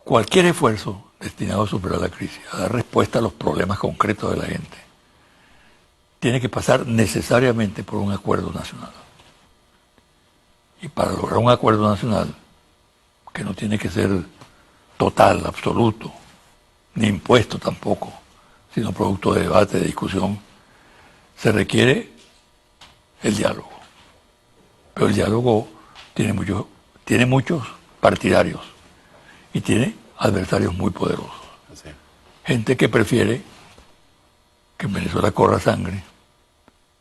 Cualquier esfuerzo destinado a superar la crisis, a dar respuesta a los problemas concretos de la gente, tiene que pasar necesariamente por un acuerdo nacional. Y para lograr un acuerdo nacional, que no tiene que ser total, absoluto, ni impuesto tampoco, sino producto de debate, de discusión, se requiere el diálogo. Pero el diálogo tiene muchos partidarios y tiene adversarios muy poderosos. Sí. Gente que prefiere que en Venezuela corra sangre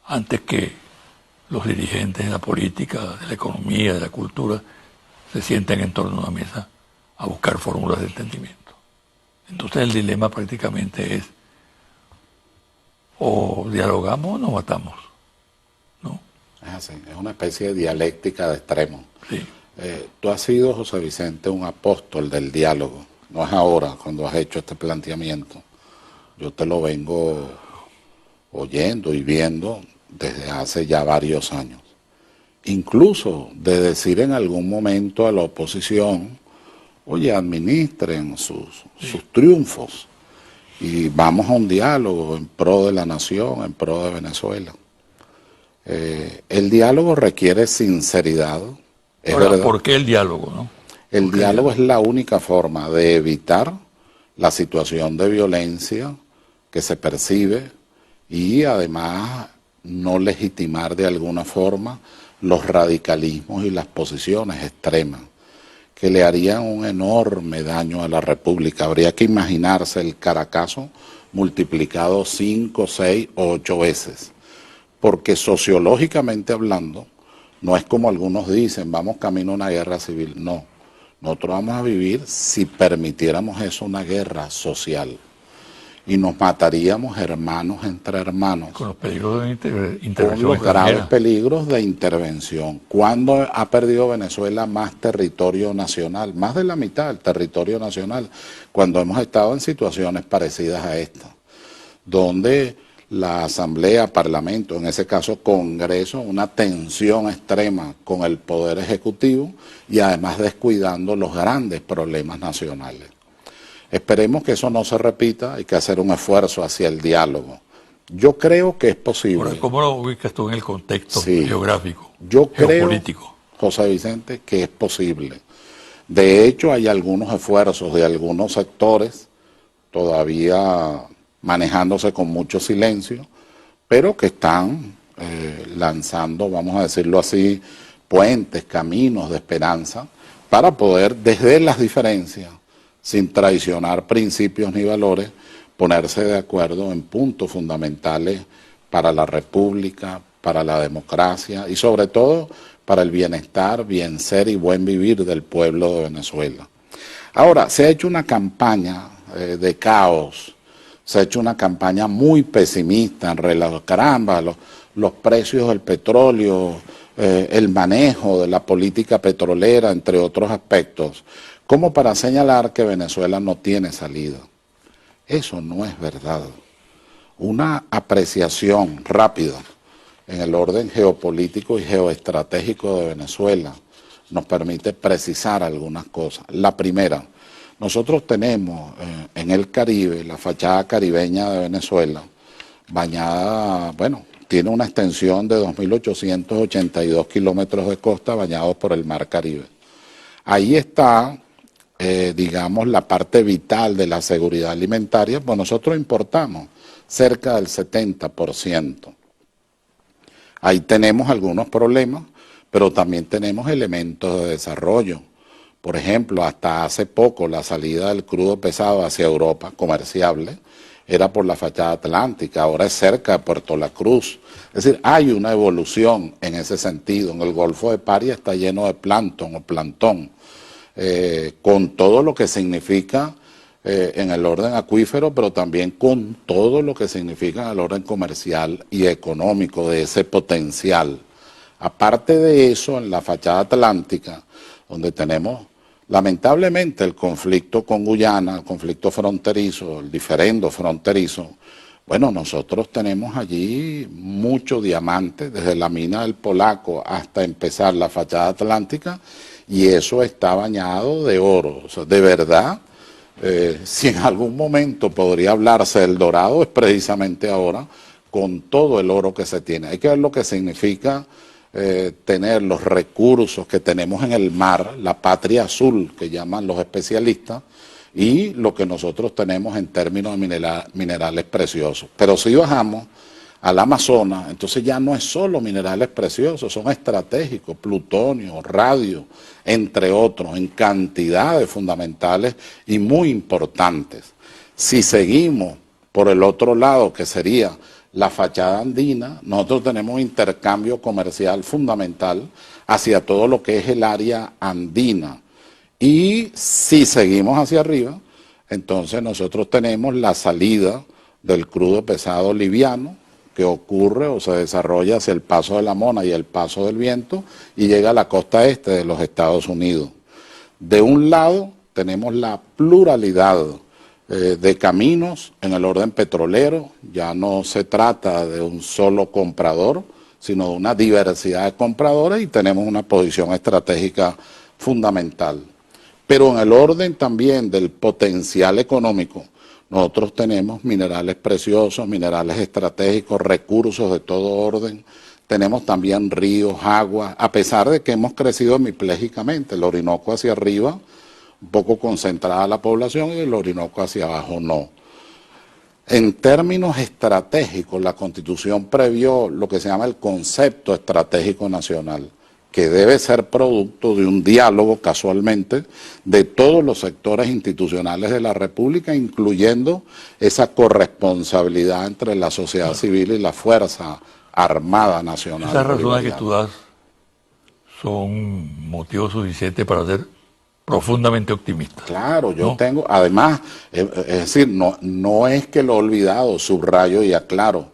antes que los dirigentes de la política, de la economía, de la cultura, se sienten en torno a una mesa a buscar fórmulas de entendimiento. Entonces el dilema prácticamente es o dialogamos o nos matamos, ¿no? Es así, es una especie de dialéctica de extremos. Sí. Tú has sido, José Vicente, un apóstol del diálogo. No es ahora cuando has hecho este planteamiento. Yo te lo vengo oyendo y viendo desde hace ya varios años. Incluso de decir en algún momento a la oposición, oye, administren sus triunfos y vamos a un diálogo en pro de la nación, en pro de Venezuela. El diálogo requiere sinceridad. Ahora, ¿por qué el diálogo, no? El diálogo es la única forma de evitar la situación de violencia que se percibe y además no legitimar de alguna forma los radicalismos y las posiciones extremas que le harían un enorme daño a la República. Habría que imaginarse el Caracazo multiplicado 5, 6 o 8 veces, porque sociológicamente hablando, no es como algunos dicen, vamos camino a una guerra civil. No, nosotros vamos a vivir, si permitiéramos eso, una guerra social. Y nos mataríamos hermanos entre hermanos. Con los peligros de intervención. Con los graves peligros de intervención. ¿Cuándo ha perdido Venezuela más territorio nacional? Más de la mitad del territorio nacional. Cuando hemos estado en situaciones parecidas a esta. Donde la Asamblea, Parlamento, en ese caso Congreso, una tensión extrema con el Poder Ejecutivo y además descuidando los grandes problemas nacionales. Esperemos que eso no se repita, hay que hacer un esfuerzo hacia el diálogo. Yo creo que es posible. Ahora, ¿cómo lo ubicas tú en el contexto geográfico, yo geopolítico? Creo, José Vicente, que es posible. De hecho, hay algunos esfuerzos de algunos sectores todavía manejándose con mucho silencio, pero que están lanzando, vamos a decirlo así, puentes, caminos de esperanza para poder, desde las diferencias, sin traicionar principios ni valores, ponerse de acuerdo en puntos fundamentales para la República, para la democracia y sobre todo para el bienestar, bien ser y buen vivir del pueblo de Venezuela. Ahora, se ha hecho una campaña de caos, se ha hecho una campaña muy pesimista en relación, caramba, los precios del petróleo, el manejo de la política petrolera, entre otros aspectos, como para señalar que Venezuela no tiene salida. Eso no es verdad. Una apreciación rápida en el orden geopolítico y geoestratégico de Venezuela nos permite precisar algunas cosas. La primera, nosotros tenemos en el Caribe, la fachada caribeña de Venezuela, bañada, bueno, tiene una extensión de 2.882 kilómetros de costa bañados por el Mar Caribe. Ahí está, digamos, la parte vital de la seguridad alimentaria, pues nosotros importamos cerca del 70%. Ahí tenemos algunos problemas, pero también tenemos elementos de desarrollo. Por ejemplo, hasta hace poco la salida del crudo pesado hacia Europa, comerciable, era por la fachada atlántica, ahora es cerca de Puerto La Cruz. Es decir, hay una evolución en ese sentido. En el Golfo de Paria está lleno de plancton o plantón, con todo lo que significa en el orden acuífero, pero también con todo lo que significa en el orden comercial y económico de ese potencial. Aparte de eso, en la fachada atlántica, donde tenemos lamentablemente el conflicto con Guyana, el conflicto fronterizo, el diferendo fronterizo, bueno, nosotros tenemos allí mucho diamante, desde la mina del Polaco hasta empezar la fachada atlántica, y eso está bañado de oro. O sea, de verdad, Si en algún momento podría hablarse del Dorado, es precisamente ahora, con todo el oro que se tiene. Hay que ver lo que significa tener los recursos que tenemos en el mar, la patria azul que llaman los especialistas, y lo que nosotros tenemos en términos de minerales preciosos. Pero si bajamos al Amazonas, entonces ya no es solo minerales preciosos, son estratégicos, plutonio, radio, entre otros, en cantidades fundamentales y muy importantes. Si seguimos por el otro lado, que sería la fachada andina, nosotros tenemos un intercambio comercial fundamental hacia todo lo que es el área andina. Y si seguimos hacia arriba, entonces nosotros tenemos la salida del crudo pesado liviano, que ocurre o se desarrolla hacia el paso de la Mona y el paso del Viento y llega a la costa este de los Estados Unidos. De un lado tenemos la pluralidad de caminos en el orden petrolero, ya no se trata de un solo comprador, sino de una diversidad de compradores y tenemos una posición estratégica fundamental. Pero en el orden también del potencial económico, nosotros tenemos minerales preciosos, minerales estratégicos, recursos de todo orden, tenemos también ríos, aguas, a pesar de que hemos crecido hemiplégicamente, el Orinoco hacia arriba, un poco concentrada la población y el Orinoco hacia abajo no. En términos estratégicos, la Constitución previó lo que se llama el concepto estratégico nacional, que debe ser producto de un diálogo, casualmente, de todos los sectores institucionales de la República, incluyendo esa corresponsabilidad entre la sociedad civil y la Fuerza Armada Nacional. Esas razones que tú das son motivos suficientes para ser profundamente optimista. Claro, yo tengo, además, es decir, no es que lo he olvidado, subrayo y aclaro.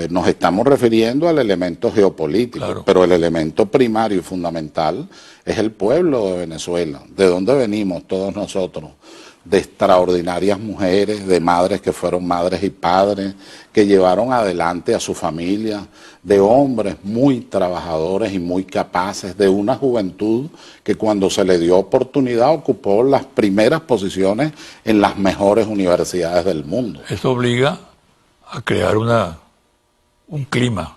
Nos estamos refiriendo al elemento geopolítico, claro, pero el elemento primario y fundamental es el pueblo de Venezuela, de donde venimos todos nosotros, de extraordinarias mujeres, de madres que fueron madres y padres, que llevaron adelante a su familia, de hombres muy trabajadores y muy capaces, de una juventud que cuando se le dio oportunidad ocupó las primeras posiciones en las mejores universidades del mundo. Eso obliga a crear un clima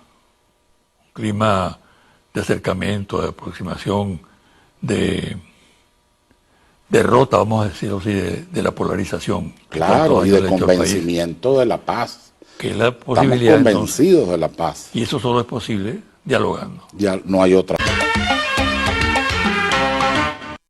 de acercamiento, de aproximación, de derrota, vamos a decirlo así, de la polarización. Claro, y de convencimiento de la paz. Que es la posibilidad. Estamos convencidos de la paz. Y eso solo es posible dialogando. Ya no hay otra.